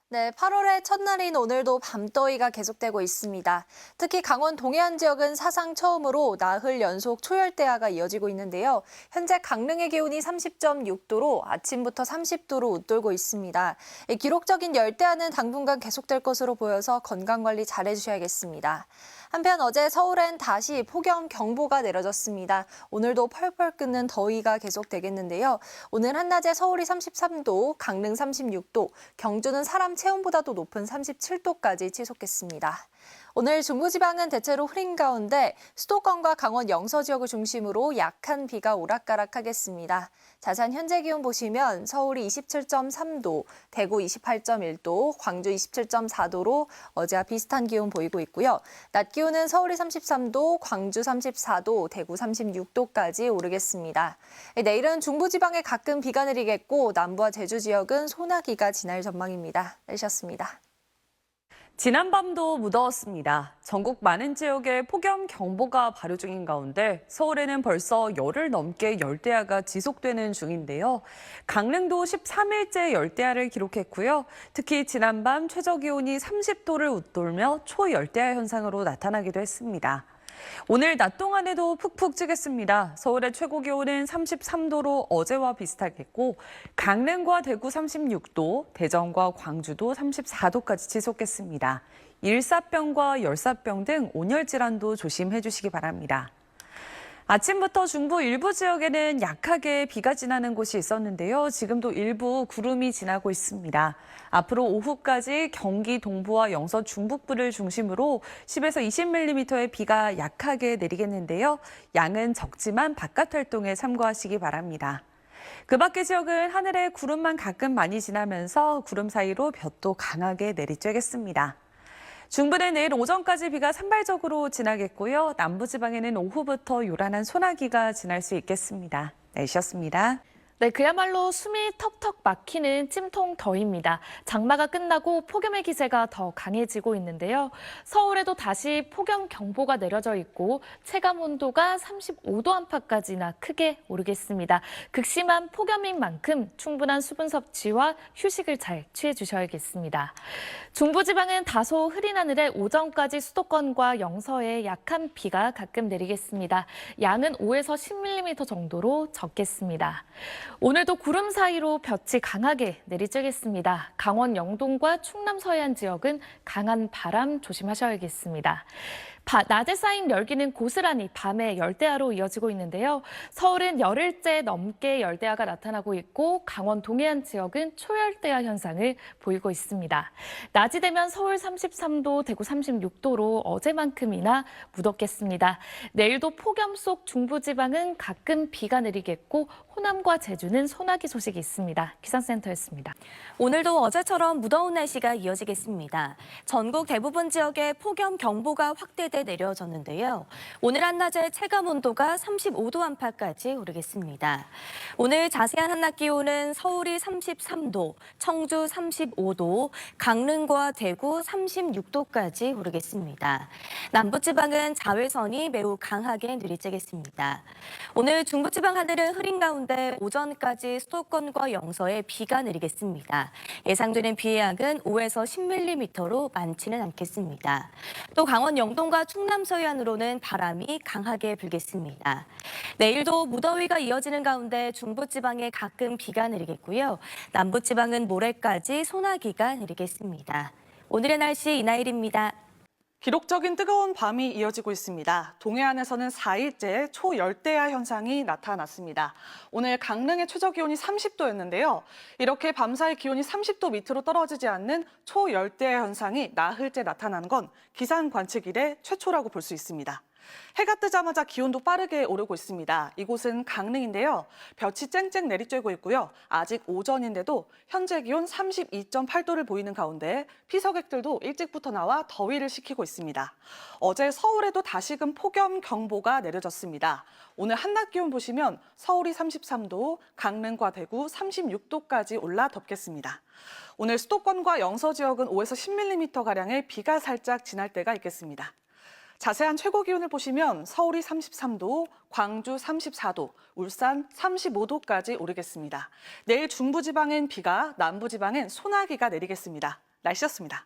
네, 8월의 첫날인 오늘도 밤더위가 계속되고 있습니다. 특히 강원 동해안 지역은 사상 처음으로 나흘 연속 초열대야가 이어지고 있는데요. 현재 강릉의 기온이 30.6도로 아침부터 30도로 웃돌고 있습니다. 이 기록적인 열대야는 당분간 계속될 것으로 보여서 건강관리 잘해주셔야겠습니다. 한편 어제 서울엔 다시 폭염 경보가 내려졌습니다. 오늘도 펄펄 끓는 더위가 계속되겠는데요. 오늘 한낮에 서울이 33도, 강릉 36도, 경주는 사람 체온보다도 높은 37도까지 치솟겠습니다. 오늘 중부지방은 대체로 흐린 가운데 수도권과 강원 영서 지역을 중심으로 약한 비가 오락가락하겠습니다. 자세한 현재 기온 보시면 서울이 27.3도, 대구 28.1도, 광주 27.4도로 어제와 비슷한 기온 보이고 있고요. 낮 기온은 서울이 33도, 광주 34도, 대구 36도까지 오르겠습니다. 내일은 중부지방에 가끔 비가 내리겠고 남부와 제주 지역은 소나기가 지날 전망입니다. 날씨였습니다. 지난밤도 무더웠습니다. 전국 많은 지역에 폭염 경보가 발효 중인 가운데 서울에는 벌써 열흘 넘게 열대야가 지속되는 중인데요. 강릉도 13일째 열대야를 기록했고요. 특히 지난밤 최저 기온이 30도를 웃돌며 초열대야 현상으로 나타나기도 했습니다. 오늘 낮 동안에도 푹푹 찌겠습니다. 서울의 최고 기온은 33도로 어제와 비슷하겠고 강릉과 대구 36도, 대전과 광주도 34도까지 치솟겠습니다. 일사병과 열사병 등 온열 질환도 조심해 주시기 바랍니다. 아침부터 중부 일부 지역에는 약하게 비가 지나는 곳이 있었는데요. 지금도 일부 구름이 지나고 있습니다. 앞으로 오후까지 경기 동부와 영서 중북부를 중심으로 10에서 20mm의 비가 약하게 내리겠는데요. 양은 적지만 바깥 활동에 참고하시기 바랍니다. 그 밖의 지역은 하늘에 구름만 가끔 많이 지나면서 구름 사이로 볕도 강하게 내리쬐겠습니다. 중부는 내일 오전까지 비가 산발적으로 지나겠고요. 남부지방에는 오후부터 요란한 소나기가 지날 수 있겠습니다. 날씨였습니다. 네, 그야말로 숨이 턱턱 막히는 찜통 더위입니다. 장마가 끝나고 폭염의 기세가 더 강해지고 있는데요. 서울에도 다시 폭염 경보가 내려져 있고 체감 온도가 35도 안팎까지나 크게 오르겠습니다. 극심한 폭염인 만큼 충분한 수분 섭취와 휴식을 잘 취해 주셔야겠습니다. 중부지방은 다소 흐린 하늘에 오전까지 수도권과 영서에 약한 비가 가끔 내리겠습니다. 양은 5에서 10mm 정도로 적겠습니다. 오늘도 구름 사이로 볕이 강하게 내리쬐겠습니다. 강원 영동과 충남 서해안 지역은 강한 바람 조심하셔야겠습니다. 낮에 쌓인 열기는 고스란히 밤에 열대야로 이어지고 있는데요. 서울은 열흘째 넘게 열대야가 나타나고 있고 강원 동해안 지역은 초열대야 현상을 보이고 있습니다. 낮이 되면 서울 33도, 대구 36도로 어제만큼이나 무덥겠습니다. 내일도 폭염 속 중부지방은 가끔 비가 내리겠고 호남과 제주는 소나기 소식이 있습니다. 기상센터였습니다. 오늘도 어제처럼 무더운 날씨가 이어지겠습니다. 전국 대부분 지역에 폭염 경보가 확대돼 내려졌는데요. 오늘 한낮의 체감 온도가 35도 안팎까지 오르겠습니다. 오늘 자세한 한낮 기온은 서울이 33도, 청주 35도, 강릉과 대구 36도까지 오르겠습니다. 남부지방은 자외선이 매우 강하게 내리쬐겠습니다. 오늘 중부지방 하늘은 흐린 가운데 오전까지 수도권과 영서에 비가 내리겠습니다. 예상되는 비의 양은 5에서 10mm로 많지는 않겠습니다. 또 강원 영동과 충남 서해안으로는 바람이 강하게 불겠습니다. 내일도 무더위가 이어지는 가운데 중부지방에 가끔 비가 내리겠고요. 남부지방은 모레까지 소나기가 내리겠습니다. 오늘의 날씨 이나일입니다. 기록적인 뜨거운 밤이 이어지고 있습니다. 동해안에서는 4일째 초열대야 현상이 나타났습니다. 오늘 강릉의 최저 기온이 30도였는데요. 이렇게 밤사이 기온이 30도 밑으로 떨어지지 않는 초열대야 현상이 나흘째 나타나는 건 기상 관측 이래 최초라고 볼 수 있습니다. 해가 뜨자마자 기온도 빠르게 오르고 있습니다. 이곳은 강릉인데요. 볕이 쨍쨍 내리쬐고 있고요. 아직 오전인데도 현재 기온 32.8도를 보이는 가운데 피서객들도 일찍부터 나와 더위를 식히고 있습니다. 어제 서울에도 다시금 폭염 경보가 내려졌습니다. 오늘 한낮 기온 보시면 서울이 33도, 강릉과 대구 36도까지 올라 덥겠습니다. 오늘 수도권과 영서 지역은 5에서 10mm가량의 비가 살짝 지날 때가 있겠습니다. 자세한 최고 기온을 보시면 서울이 33도, 광주 34도, 울산 35도까지 오르겠습니다. 내일 중부지방엔 비가, 남부지방엔 소나기가 내리겠습니다. 날씨였습니다.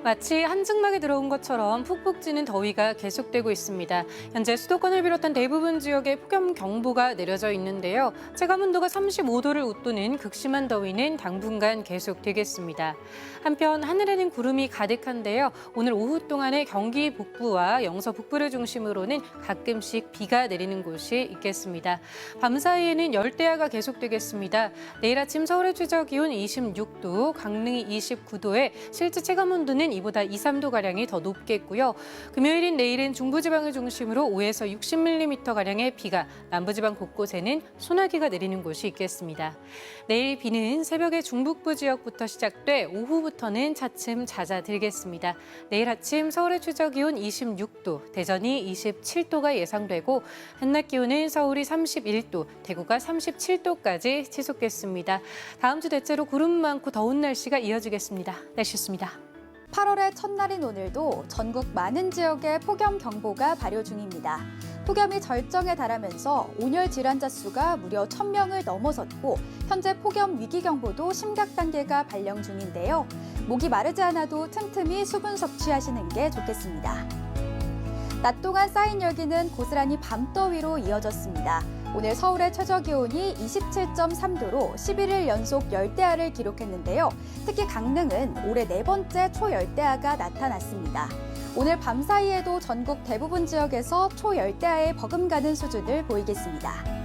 마치 한증막에 들어온 것처럼 푹푹 찌는 더위가 계속되고 있습니다. 현재 수도권을 비롯한 대부분 지역에 폭염경보가 내려져 있는데요. 체감온도가 35도를 웃도는 극심한 더위는 당분간 계속되겠습니다. 한편 하늘에는 구름이 가득한데요. 오늘 오후 동안에 경기 북부와 영서 북부를 중심으로는 가끔씩 비가 내리는 곳이 있겠습니다. 밤 사이에는 열대야가 계속되겠습니다. 내일 아침 서울의 최저기온 26도, 강릉이 29도에 실제 체감온도는 이보다 2, 3도가량이 더 높겠고요. 금요일인 내일은 중부지방을 중심으로 5에서 60mm가량의 비가, 남부지방 곳곳에는 소나기가 내리는 곳이 있겠습니다. 내일 비는 새벽에 중북부 지역부터 시작돼 오후부터는 차츰 잦아들겠습니다. 내일 아침 서울의 최저기온 26도, 대전이 27도가 예상되고 한낮 기온은 서울이 31도, 대구가 37도까지 치솟겠습니다. 다음 주 대체로 구름 많고 더운 날씨가 이어지겠습니다. 날씨였습니다. 8월의 첫날인 오늘도 전국 많은 지역에 폭염경보가 발효 중입니다. 폭염이 절정에 달하면서 온열 질환자 수가 무려 1,000명을 넘어섰고 현재 폭염 위기경보도 심각 단계가 발령 중인데요. 목이 마르지 않아도 틈틈이 수분 섭취하시는 게 좋겠습니다. 낮 동안 쌓인 열기는 고스란히 밤더위로 이어졌습니다. 오늘 서울의 최저기온이 27.3도로 11일 연속 열대야를 기록했는데요. 특히 강릉은 올해 4번째 초열대야가 나타났습니다. 오늘 밤 사이에도 전국 대부분 지역에서 초열대야에 버금가는 수준을 보이겠습니다.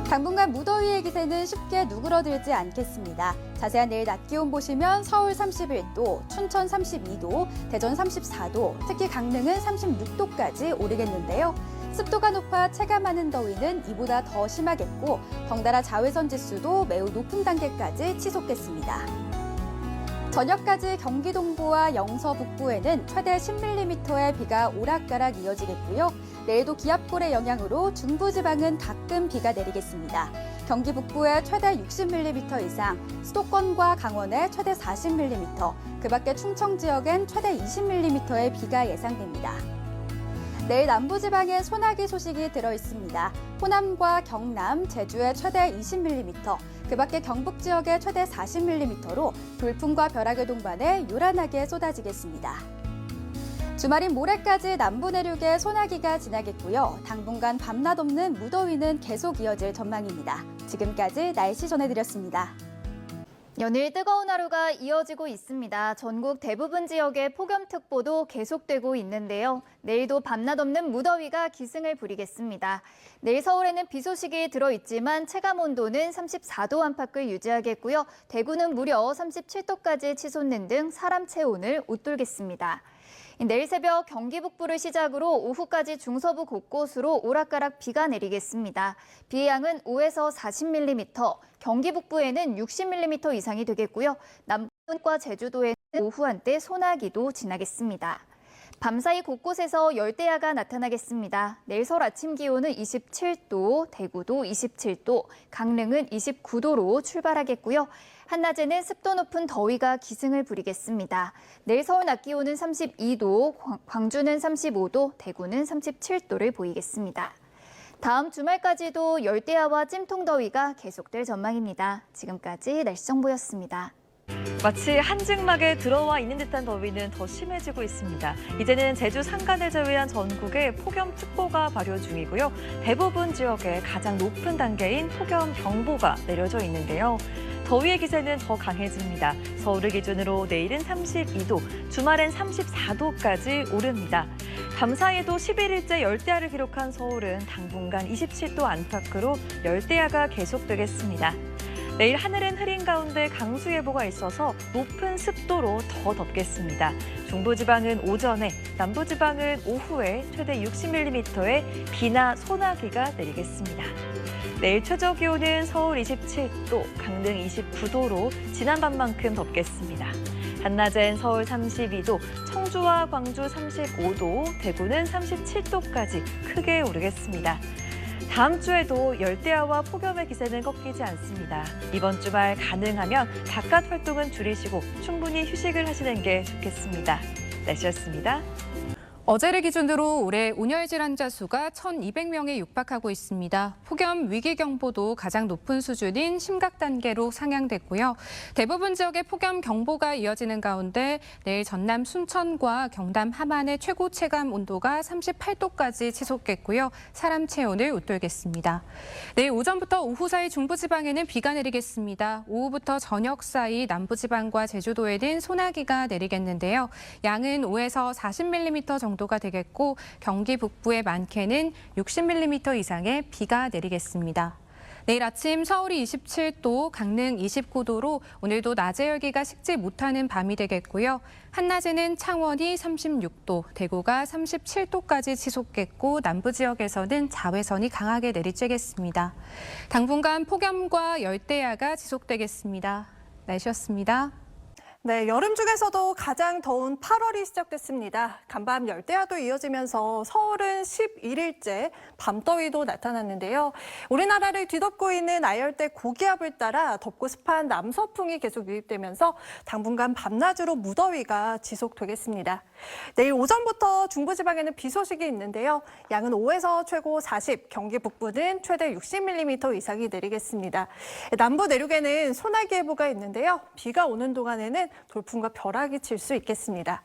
당분간 무더위의 기세는 쉽게 누그러들지 않겠습니다. 자세한 내일 낮 기온 보시면 서울 31도, 춘천 32도, 대전 34도, 특히 강릉은 36도까지 오르겠는데요. 습도가 높아 체감하는 더위는 이보다 더 심하겠고 덩달아 자외선 지수도 매우 높은 단계까지 치솟겠습니다. 저녁까지 경기 동부와 영서 북부에는 최대 10mm의 비가 오락가락 이어지겠고요. 내일도 기압골의 영향으로 중부지방은 가끔 비가 내리겠습니다. 경기 북부에 최대 60mm 이상, 수도권과 강원에 최대 40mm, 그 밖에 충청 지역엔 최대 20mm의 비가 예상됩니다. 내일 남부지방에 소나기 소식이 들어있습니다. 호남과 경남, 제주에 최대 20mm, 그 밖에 경북 지역에 최대 40mm로 돌풍과 벼락을 동반해 요란하게 쏟아지겠습니다. 주말인 모레까지 남부 내륙에 소나기가 지나겠고요. 당분간 밤낮 없는 무더위는 계속 이어질 전망입니다. 지금까지 날씨 전해드렸습니다. 연일 뜨거운 하루가 이어지고 있습니다. 전국 대부분 지역에 폭염특보도 계속되고 있는데요. 내일도 밤낮 없는 무더위가 기승을 부리겠습니다. 내일 서울에는 비 소식이 들어있지만 체감온도는 34도 안팎을 유지하겠고요. 대구는 무려 37도까지 치솟는 등 사람 체온을 웃돌겠습니다. 내일 새벽 경기 북부를 시작으로 오후까지 중서부 곳곳으로 오락가락 비가 내리겠습니다. 비의 양은 5에서 40mm, 경기 북부에는 60mm 이상이 되겠고요. 남부과 제주도에는 오후 한때 소나기도 지나겠습니다. 밤사이 곳곳에서 열대야가 나타나겠습니다. 내일 서울 아침 기온은 27도, 대구도 27도, 강릉은 29도로 출발하겠고요. 한낮에는 습도 높은 더위가 기승을 부리겠습니다. 내일 서울 낮 기온은 32도, 광주는 35도, 대구는 37도를 보이겠습니다. 다음 주말까지도 열대야와 찜통더위가 계속될 전망입니다. 지금까지 날씨 정보였습니다. 마치 한증막에 들어와 있는 듯한 더위는 더 심해지고 있습니다. 이제는 제주 산간을 제외한 전국에 폭염특보가 발효 중이고요. 대부분 지역에 가장 높은 단계인 폭염경보가 내려져 있는데요. 더위의 기세는 더 강해집니다. 서울을 기준으로 내일은 32도, 주말엔 34도까지 오릅니다. 밤사이에도 11일째 열대야를 기록한 서울은 당분간 27도 안팎으로 열대야가 계속되겠습니다. 내일 하늘은 흐린 가운데 강수예보가 있어서 높은 습도로 더 덥겠습니다. 중부지방은 오전에, 남부지방은 오후에 최대 60mm의 비나 소나기가 내리겠습니다. 내일 최저 기온은 서울 27도, 강릉 29도로 지난밤만큼 덥겠습니다. 한낮엔 서울 32도, 청주와 광주 35도, 대구는 37도까지 크게 오르겠습니다. 다음 주에도 열대야와 폭염의 기세는 꺾이지 않습니다. 이번 주말 가능하면 바깥 활동은 줄이시고 충분히 휴식을 하시는 게 좋겠습니다. 날씨였습니다. 어제를 기준으로 올해 온열 질환자 수가 1,200명에 육박하고 있습니다. 폭염 위기 경보도 가장 높은 수준인 심각 단계로 상향됐고요. 대부분 지역에 폭염 경보가 이어지는 가운데 내일 전남 순천과 경남 함안의 최고 체감 온도가 38도까지 치솟겠고요. 사람 체온을 웃돌겠습니다. 내일 오전부터 오후 사이 중부지방에는 비가 내리겠습니다. 오후부터 저녁 사이 남부지방과 제주도에는 소나기가 내리겠는데요. 양은 5에서 40mm 정도가 되겠고 경기 북부의 많게는 60mm 이상의 비가 내리겠습니다. 내일 아침 서울이 27도, 강릉 29도로 오늘도 낮의 열기가 식지 못하는 밤이 되겠고요. 한낮에는 창원이 36도, 대구가 37도까지 치솟겠고 남부 지역에서는 자외선이 강하게 내리쬐겠습니다. 당분간 폭염과 열대야가 지속되겠습니다. 날씨였습니다. 네, 여름 중에서도 가장 더운 8월이 시작됐습니다. 간밤 열대야도 이어지면서 서울은 11일째 밤더위도 나타났는데요. 우리나라를 뒤덮고 있는 아열대 고기압을 따라 덥고 습한 남서풍이 계속 유입되면서 당분간 밤낮으로 무더위가 지속되겠습니다. 내일 오전부터 중부지방에는 비 소식이 있는데요. 양은 5에서 최고 40, 경기 북부는 최대 60mm 이상이 내리겠습니다. 남부 내륙에는 소나기 예보가 있는데요. 비가 오는 동안에는 돌풍과 벼락이 칠 수 있겠습니다.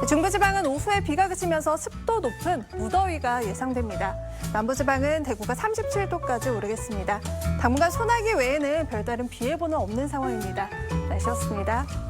중부지방은 오후에 비가 그치면서 습도 높은 무더위가 예상됩니다. 남부지방은 대구가 37도까지 오르겠습니다. 당분간 소나기 외에는 별다른 비 예보는 없는 상황입니다. 날씨였습니다.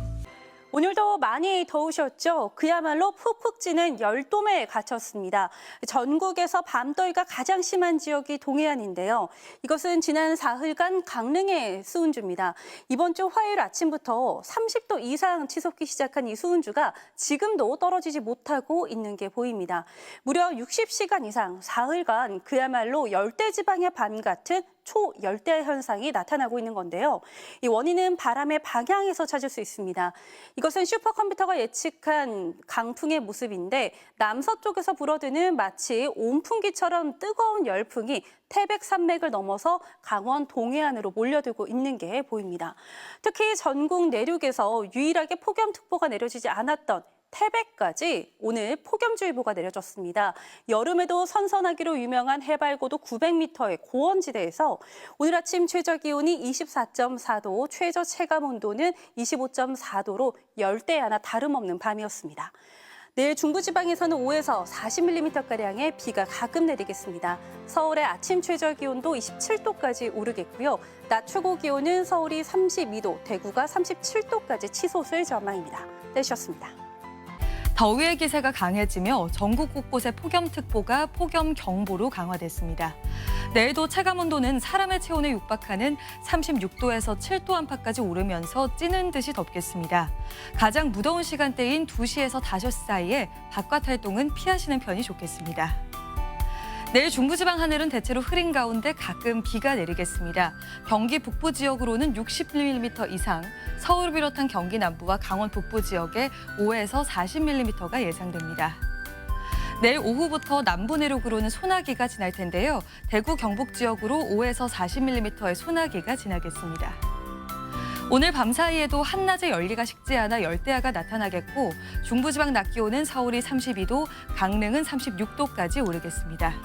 오늘도 많이 더우셨죠? 그야말로 푹푹 찌는 열돔에 갇혔습니다. 전국에서 밤더위가 가장 심한 지역이 동해안인데요. 이것은 지난 사흘간 강릉의 수은주입니다. 이번 주 화요일 아침부터 30도 이상 치솟기 시작한 이 수은주가 지금도 떨어지지 못하고 있는 게 보입니다. 무려 60시간 이상 사흘간 그야말로 열대지방의 밤 같은 초열대야 현상이 나타나고 있는 건데요. 이 원인은 바람의 방향에서 찾을 수 있습니다. 이것은 슈퍼컴퓨터가 예측한 강풍의 모습인데 남서쪽에서 불어드는 마치 온풍기처럼 뜨거운 열풍이 태백 산맥을 넘어서 강원 동해안으로 몰려들고 있는 게 보입니다. 특히 전국 내륙에서 유일하게 폭염특보가 내려지지 않았던 태백까지 오늘 폭염주의보가 내려졌습니다. 여름에도 선선하기로 유명한 해발고도 900m의 고원지대에서 오늘 아침 최저기온이 24.4도, 최저 체감온도는 25.4도로 열대야나 다름없는 밤이었습니다. 내일 중부지방에서는 5에서 40mm가량의 비가 가끔 내리겠습니다. 서울의 아침 최저기온도 27도까지 오르겠고요. 낮 최고기온은 서울이 32도, 대구가 37도까지 치솟을 전망입니다. 날씨였습니다. 더위의 기세가 강해지며 전국 곳곳에 폭염특보가 폭염경보로 강화됐습니다. 내일도 체감온도는 사람의 체온에 육박하는 36도에서 7도 안팎까지 오르면서 찌는 듯이 덥겠습니다. 가장 무더운 시간대인 2시에서 5시 사이에 바깥 활동은 피하시는 편이 좋겠습니다. 내일 중부지방 하늘은 대체로 흐린 가운데 가끔 비가 내리겠습니다. 경기 북부 지역으로는 60mm 이상, 서울을 비롯한 경기 남부와 강원 북부 지역에 5에서 40mm가 예상됩니다. 내일 오후부터 남부 내륙으로는 소나기가 지날 텐데요. 대구 경북 지역으로 5에서 40mm의 소나기가 지나겠습니다. 오늘 밤 사이에도 한낮에 열기가 식지 않아 열대야가 나타나겠고 중부지방 낮 기온은 서울이 32도, 강릉은 36도까지 오르겠습니다.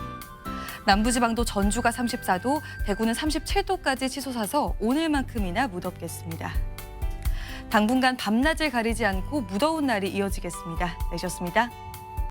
남부지방도 전주가 34도, 대구는 37도까지 치솟아서 오늘만큼이나 무덥겠습니다. 당분간 밤낮을 가리지 않고 무더운 날이 이어지겠습니다. 내셨습니다.